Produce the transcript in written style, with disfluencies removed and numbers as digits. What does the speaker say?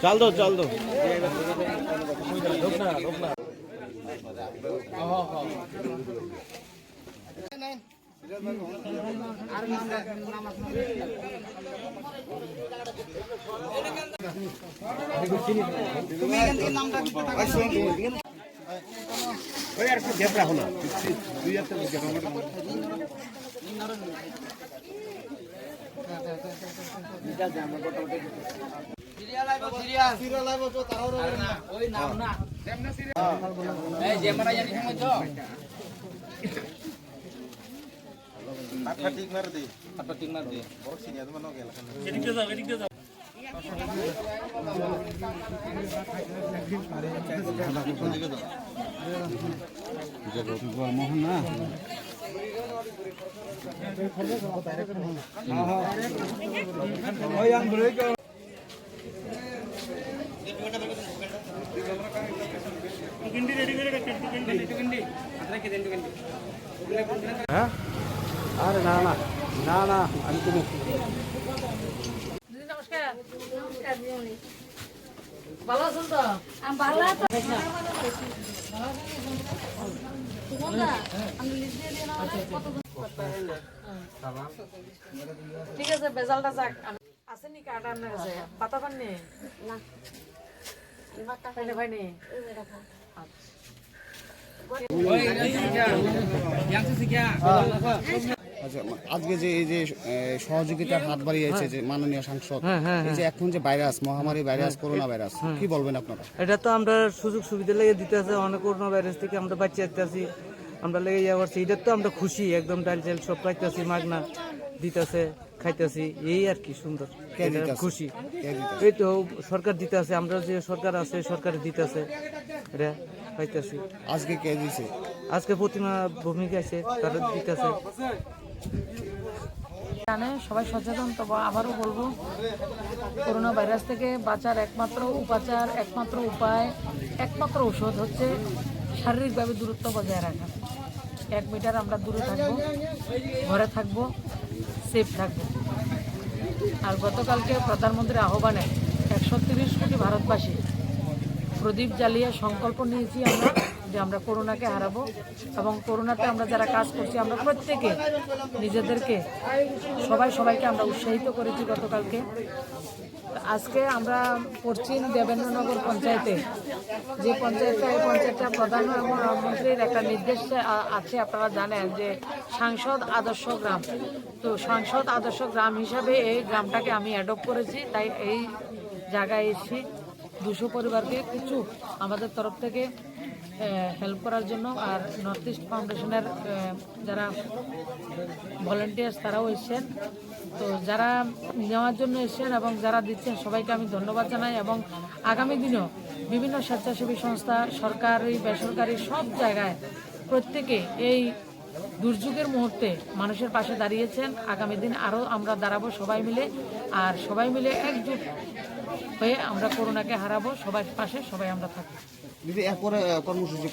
चल दो ठीक मार दे बहुत सीनियर बनो गेल एदिक जाओ मोहन ना हां यान ब्रेक टिकंडी रेडी करे टिकंडी अदर के देन टिकंडी हां अरे ना ना ना ना अंतिम দিদি নমস্কার। নমস্কার দিদি। ভালো আছেন তো? আমি ভালো আছি। ঠিক আছে বেজালটা যাক আছে নি কাটা আপনার কাছে পাতা পাননি না ভাই নেই আচ্ছা আজকে যে এই যে সহযোগিতার হাত বাড়িয়েছে যে মাননীয় সাংসদ এই যে এখন যে ভাইরাস মহামারী ভাইরাস করোনা ভাইরাস কি বলবেন আপনারা? এটা তো আমরা সুযোগ সুবিধা লেগে দিতে আছে অনেক করোনা ভাইরাস থেকে আমরা বাঁচিয়ে আসতেছি আমরা লেগে যাওয়ার এটা তো আমরা খুশি একদম ডাল চাল সব পাইতেছি মাগনা দিতেছে খাইতেছি এই আর কি সুন্দর খুশি এই তো সরকার দিতে আছে আমরা যে সরকার আছে সরকার দিতে আছে এটা পাইতেছি। আজকে কে দিছে? আজকে প্রতিমা ভূমিকা আছে তারা দিতে আছে জানে সবাই সচেতন। তবে আবারও বলবো করোনা ভাইরাস থেকে বাঁচার একমাত্র উপায় একমাত্র ঔষধ হচ্ছে শারীরিকভাবে দূরত্ব বজায় রাখা। 1 মিটার আমরা দূরে থাকবো, ঘরে থাকবো, সেফ থাকবো। আর গতকালকে প্রধানমন্ত্রীর আহ্বানে 130 কোটি ভারতবাসী প্রদীপ জ্বালিয়ে সংকল্প নিয়েছি আমরা যে আমরা করোনাকে হারাবো এবং করোনাতে আমরা যারা কাজ করছি আমরা প্রত্যেকে নিজেদেরকে সবাইকে আমরা উৎসাহিত করেছি গতকালকে। আজকে আমরা পশ্চিম দেবেন্দ্রনগর পঞ্চায়েতে যে পঞ্চায়েতটা প্রধানমন্ত্রীর একটা নির্দেশ আছে আপনারা জানেন যে সাংসদ আদর্শ গ্রাম। তো সাংসদ আদর্শ গ্রাম হিসাবে এই গ্রামটাকে আমি অ্যাডপ্ট করেছি। তাই এই জায়গায় এসেছি 200 পরিবারকে কিছু আমাদের তরফ থেকে হেল্প করার জন্য। আর নর্থ ইস্ট ফাউন্ডেশনের যারা ভলেন্টিয়ার্স তারাও এসছেন। তো যারা নেওয়ার জন্য এসছেন এবং যারা দিচ্ছেন সবাইকে আমি ধন্যবাদ জানাই। এবং আগামী দিনেও বিভিন্ন স্বেচ্ছাসেবী সংস্থা সরকারি বেসরকারি সব জায়গায় প্রত্যেকে এই দুর্যোগের মুহূর্তে মানুষের পাশে দাঁড়িয়েছেন। আগামী দিন আরও আমরা দাঁড়াবো সবাই মিলে। আর সবাই মিলে একজুট হয়ে আমরা করোনাকে হারাবো। সবার পাশে সবাই আমরা থাকবো। দিদি এরপরে কর্মসূচি